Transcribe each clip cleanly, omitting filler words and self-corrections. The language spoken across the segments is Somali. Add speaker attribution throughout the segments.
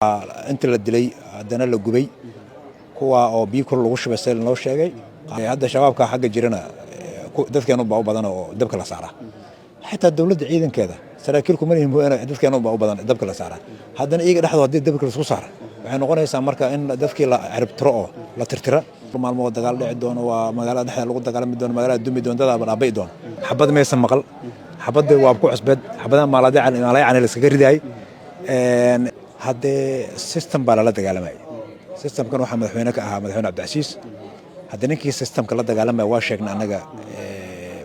Speaker 1: inta la dilay haddana la gubay kuwa oo biyo kor lagu shubay loo sheegay hadda shabaabka xagga jirana dadkeenu baa u badan oo dabka la saara xitaa dawladda ciidankeeda saraakiilku ma yihiin dadkeenu baa u badan dabka la saara haddana iyaga dhaxdooda hadii dabka la isku saara waxay noqonaysaa marka in dadkii la ciribtiro oo la tirtira maalmo dagaal dhici doono waa magaalada dhexdeeda lagu dagaalami doono magaalada dumi doonta dhaabay doono xabad meesan maqal xabada waa ku cusbad xabada maalada la iskaga riday haddee system baa lala dagaalamay systemkan waxaa madaxweyne ka ahaa madaxweyne Cabdicasiis haddii ninkii systemka la dagaalamay waa sheegnay anaga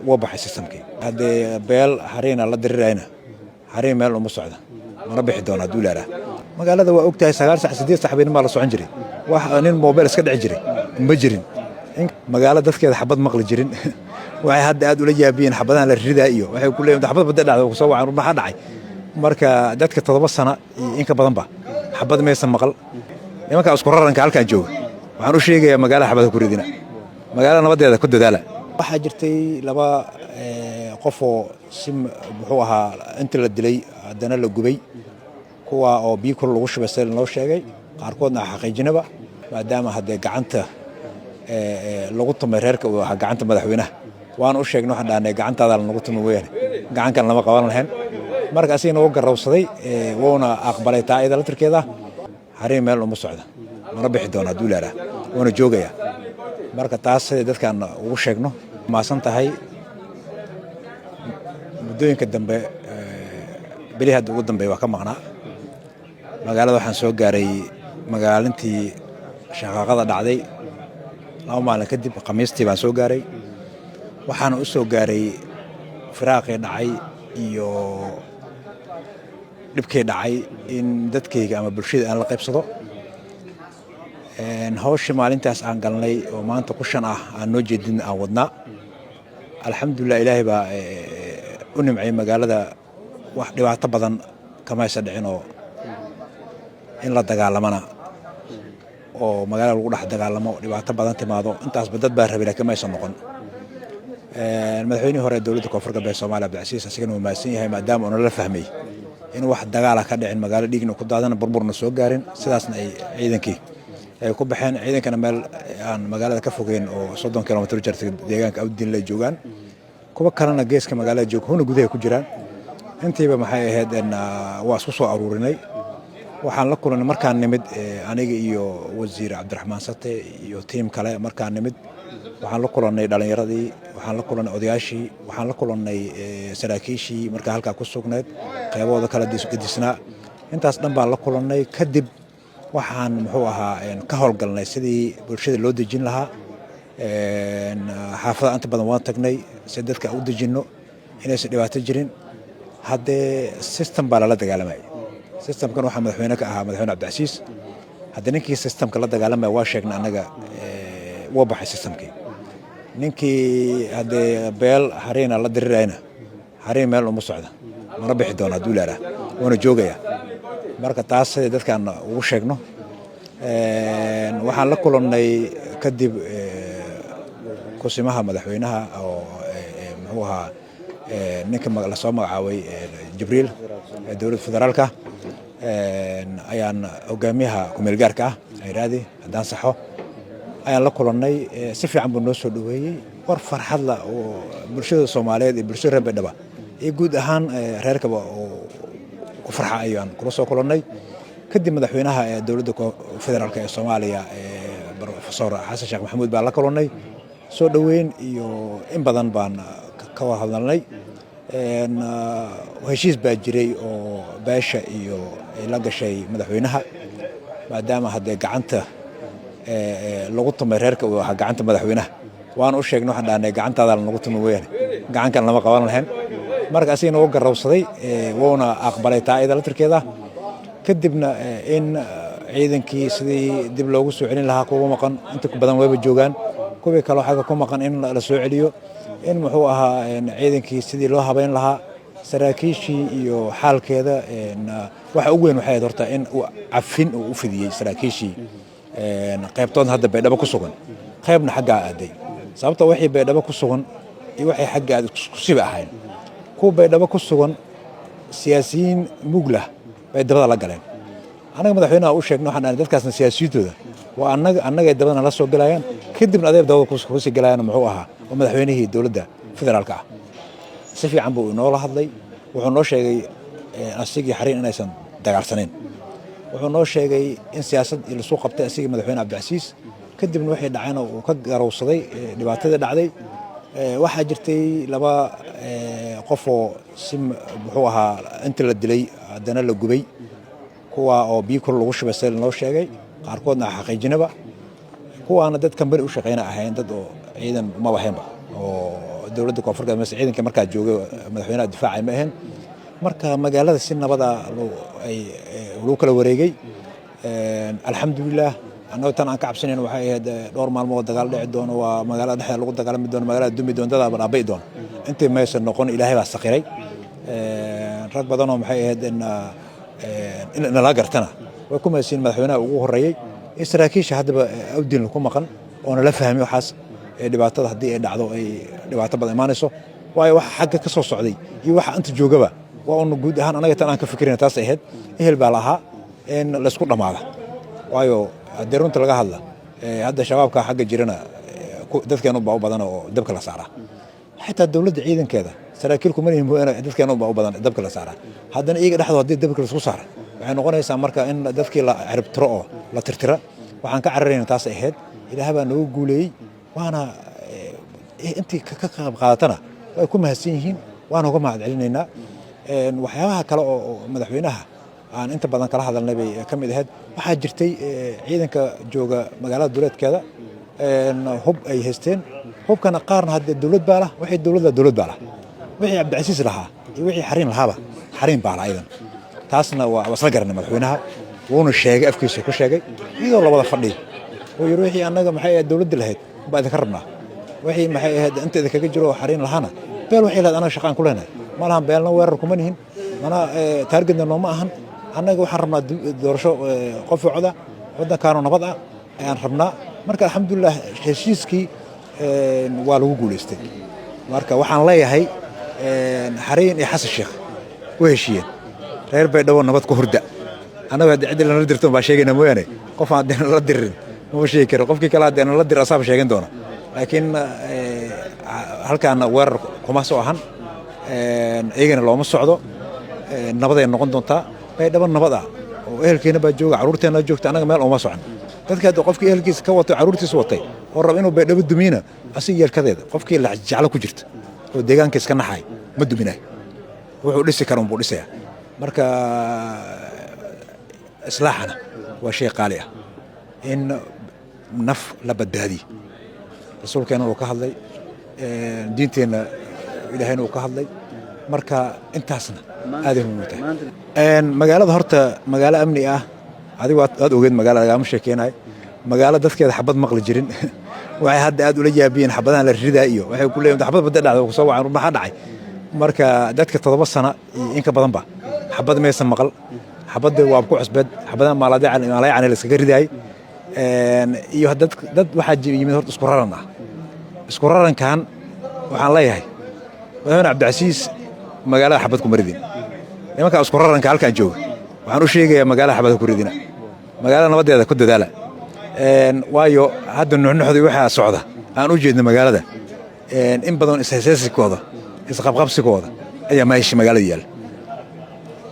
Speaker 1: waa baxay systemkii haddee beel xariina la dirirayna xariin meel uma socda mana bixi doona duulaara magaalada waa ogtahay 9 saac 8 saac been ma la socon jiray wax nin mobile iska dhici jiray ma jirin magaalada dadkeeda xabad maqli jirin waxay hadda aad ula yaabiyeen xabadahan la ridaa iyo waxay ku leeyihiin xabad bada dhacdo soo wacan ma dhacay marka dadka 7 sano in ka badan ba xabad meesan maqal nimanka isku raranka halkan jooga waxaan u sheegayaa magaalada xabad ku ridina magaalada nabadeeda ku dadaala waxa jirtay laba qof oo wuxuu ahaa inta la dilay haddana la gubay kuwa oo biyo kor lagu shubay loo sheegay qaarkoodna xaqiijinaba maadaama hadee gacanta lagu tumay reerka oo gacanta madaxweynaha waan u sheegnay waxaan dhaanay gacantaada lagu tumay weeyaan gacankan lama qaban lahayn marka asina uu garawsaday woona aqbalay taayada la tirkeeda xariin meel uma socda mana bixi doona duulaara woona joogaya marka taas dadkan ugu sheegno maasan tahay muddooyinka dambe bilihii ugu dambeeyay waa ka maqnaa magaalada waxaan soo gaaray magaalintii shaqaqada dhacday laba maalin kadib khamiistii baan soo gaaray waxaan u soo gaaray firaaqii dhacay iyo dhibkii dhacay in dadkayga ama bulshada aan la qaybsado hawshii maalintaas aan galnay oo maanta ku shan ah aan noo jeedin aan wadnaa alxamdulilah ilaahay baa u nimcay magaalada wax dhibaato badan kama aysan dhicin oo in la dagaalamana oo magaalada lagu dhex dagaalamo dhibaato badan timaado intaasba dad baa rabay kama aysan noqon madaxweynihii hore dowladda koonfur galbeed Soomaaliya Cabdicasiis asagana uu maasan yahay maadaama uu la fahmay in wax dagaal ka dhicin magaalada dhigna ku daadana burburna soo gaarin sidaasna ay ciidankii ay ku baxeen ciidankana meel aan magaalada ka fogeyn oo 30 kilomitir jartay deegaanka Awdin la joogan kuwa kalena geeska magaalada jooghoona gudaha ku jiraan intiiba maxay ahayd in waa isku soo aruurinay waxaan la kulanay markaan nimid aniga iyo wasiir Cabdiraxmaan Sate iyo team kale markaan nimid waxaan la kulanay dhalinyaradii waxaan la kulanay odayaashii waxaan la kulanay saraakiishii marka halka ku sugnayd qaybooda kala disnaa intaas dhan baan la kulanay kadib waxaan muxuu ahaa ka howlgalnay sidii bulshada loo dejin lahaa xaafada inta badan waan tagnay si dadka u dejinno inaysan dhibaato jirin haddee system baa lala dagaalamay systemkan waxaa madaxweyne ka ahaa madaxweyne Cabdicasiis haddii ninkii systemka la dagaalamay waa sheegnay anaga waa baxay systemkii ninkii haddee beel xariina la dirirayna xariin meel uma socda mana bixi doona duulaara woona joogaya marka taas dadkan ugu sheegno waxaan la kulannay kadib kusimaha madaxweynaha oo muxuu ahaa ninka la soo magacaabay Jibriil dowladda federaalka ayaan hogaamiyaha kumeel gaarka ah ayraadi haddaan saxo ayaan la kulannay si fiican buu noo soo dhaweeyay war farxad la oo bulshada Soomaaliyeed iyo bulshada reer Beedhaba iyo guud ahaan reerkaba oo ku farxa ayaan kula soo kulannay kadib madaxweynaha dowladda federaalka ee Soomaaliya Professor Xasan Sheekh Maxamuud baa la kulannay soo dhaweyn iyo in badan baan ka wada hadalnay heshiis baa jiray oo beesha iyo la gashay madaxweynaha maadaama hadee gacanta lagu tumay reerka oo gacanta madaxweynaha waan u sheegnay waxaan dhaanay gacantaada lagu tumay weeyaan gacankan lama qaban lahayn marka asina uu garawsaday woona aqbalay taayada la tirkeeda kadibna in ciidankii sidii dib loogu soo celin lahaa kuwa maqan inta ku badan wayba joogan kuwa kale waxa ku maqan in la soo celiyo in muxuu ahaa ciidankii sidii loo habeyn lahaa saraakiishii iyo xaalkeeda waxa ugu weyn waxay horta in uu cafin uu fidiyay saraakiishii qaybtood hadda Beedhaba ku sugan qaybna xagga aaday sababtoo wixii Beedhaba ku sugan iyo waxay xagga aad ku siba ahayn kuwa Beedhaba ku sugan siyaasiyiin muglah bay dabada la galeen anaga madaxweynaha u sheegno waxaan dhahnay dadkaasna siyaasiyintooda waa annaga dabadana la soo galayaan kadibna adeeb dawada kusii galayaan muxuu ahaa oo madaxweynihii dowladda federaalka ah si fiican buu inoola hadlay wuxuu noo sheegay asigii xariin inaysan dagaalsanayn wuxuu noo sheegay in siyaasad lasu qabtay asigii madaxweyne cabdicasiis kadibna waxay dhaceen uu ka garowsaday dhibaatadii dhacday waxaa jirtay laba qof oo si muxuu ahaa inta la dilay haddana la gubay kuwa oo biyo kor lagu shubay sida loo sheegay qaarkoodna xaqiijinaba kuwaana dad kambani u shaqeyna ahayn dad oo ciidan uma wahaynba oo dowladda koonfurka ciidanka markaa joogay madaxweynaha difaacay ma ahayn marka magaalada si nabada lagu kala wareegay alxamdulilah annaga tan aan ka cabsanayn waxay ahayd dhowr maalmood dagaal dhici doono waa magaalada dhexdeeda lagu dagaalami doono magaalada dumi doon dadaaba dhaabai doono intii maysan noqon ilaahay baa sakiray rag badanoo maxay ahayd in nala gartana way ku maysiin madaxweynaha ugu horeeyey saraakiisha haddaba awdin ku maqan oona la fahmay waxaas dhibaatada haddii ay dhacdo ay dhibaato badan imaanayso waayo waxa xagga ka soo socday iyo waxa inta joogaba waa un guud ahaan anaga tan aan ka fikirina taas ahayd ehel baa lahaa in laysku dhammaada waayo haddii runta laga hadla hadda shabaabka xagga jirana dadkeenu baa u badan oo dabka la saaraa xitaa dowladda ciidankeeda saraakiil kuma lihin dadkeenu baa u badan dabka la saaraa haddana iyaga dhexdooda haddii dabka laisku saara waxay noqonaysaa marka in dadkii la ciribtiro oo la tirtira waxaan ka cararayna taas ahayd ilaah baa noogu guuleeyey waana intii ka qayb qaadatana way ku mahadsan yihiin waana uga mahad celinaynaa waxyaabaha kale oo madaxweynaha aan inta badan kala hadalnay bay ka mid ahayd waxaa jirtay ciidanka jooga magaalada duleedkeeda hub ay haysteen hubkana qaarna haddee dowlad baa lah wixii dowlad baa lah wixii cabdicasiis lahaa iyo wixii xariin lahaaba xariin baa lah aydan taasna waa isla garanay madaxweynaha wuuna sheegay afkiisa ku sheegay iyadoo la wada fadhiyo wuu yidhi wixii annaga maxay ahayd dowladda lahayd baa idinka rabnaa wixii maxay ahayd inta idinkaga jiro oo xariin lahaana beel waxay lahayd annaga shaqaan ku leenahay ma lahan beelna weerar kuma nihin mana taargetna nooma ahan annaga waxaan rabnaa doorasho qof coda waddankaanoo nabad ah ayaan rabnaa marka alxamdulilah heshiiskii waa lagu guulaystay marka waxaan leeyahay xariin iyo xasan sheekh way heshiiyeen reer baydhabo nabad ku hurda annagu haddii ciddi lana dirto baa sheegayna mooyaane qof aan haddii nala dirin mama sheegi karo qofkii kale haddii nala dir asaaba sheegan doona laakiin halkaana weerar kuma soo ahan iyagana looma socdo nabaday noqon doontaa baydhabo nabad ah oo ehelkeena baa jooga carruurteena joogta annaga meel uma socon dadka hadda qofkii ehelkiisa ka watay carruurtiisa watay oo raba inuu baydhabo dumiina asiga yeelkadeeda qofkii la jeclo ku jirta oo deegaanka iska naxay ma duminaay wuxuu dhisi kara unbuu dhisayaa marka islaaxana waa shay qaali ah in naf la badbaadiyo rasuulkeena uu ka hadlay diinteenna ilaahayna uu ka hadlay marka intaasna aaday muhiim u tahay magaalada horta magaalo amni ah adigu aad ogeed magaalo lagama sheekeynayo magaalo dadkeeda xabad maqli jirin waxay hadda aad ula yaabiyeen xabadahan la ridaa iyo waxay ku leeyihiin xabad badda dhacday kusoo wacan maxaa dhacay marka dadka 7 sano iyo in ka badan ba xabad maysan maqal xabadda waa ku cusbad xabadahan maalay la iskaga ridaay iyo dad waxaa yimid horta isku rarankan waxaan leeyahay madaxweyne cabdicasiis magaalada xabad ku maridin nimanka isku raranka halkan jooga waxaan u sheegayaa magaalada xabad ku ridina magaalada nabadeeda ku dadaala waayo hadda nuuxnuuxdii waxa socda aan u jeedno magaalada in badan isheesaysikooda isqabqabsikooda ayaa meesha magaalada yaal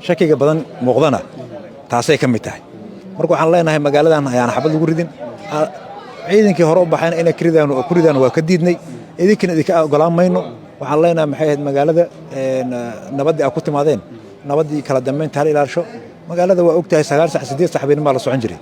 Speaker 1: shakiga badan muuqdana taasay ka mid tahay marka waxaan leenahay magaaladan ayaan xabad lagu ridin ciidankii hore u baxayna inay ku ridaan waa ka diidnay idinkana idinka ogolaan mayno waxaan leenahay maxay ahayd magaalada nabaddii aad ku timaadeen nabaddii kala dambeynta hal ilaasho magaalada waa ogtahay 9 sac 8 sac habeenimo la socon jiray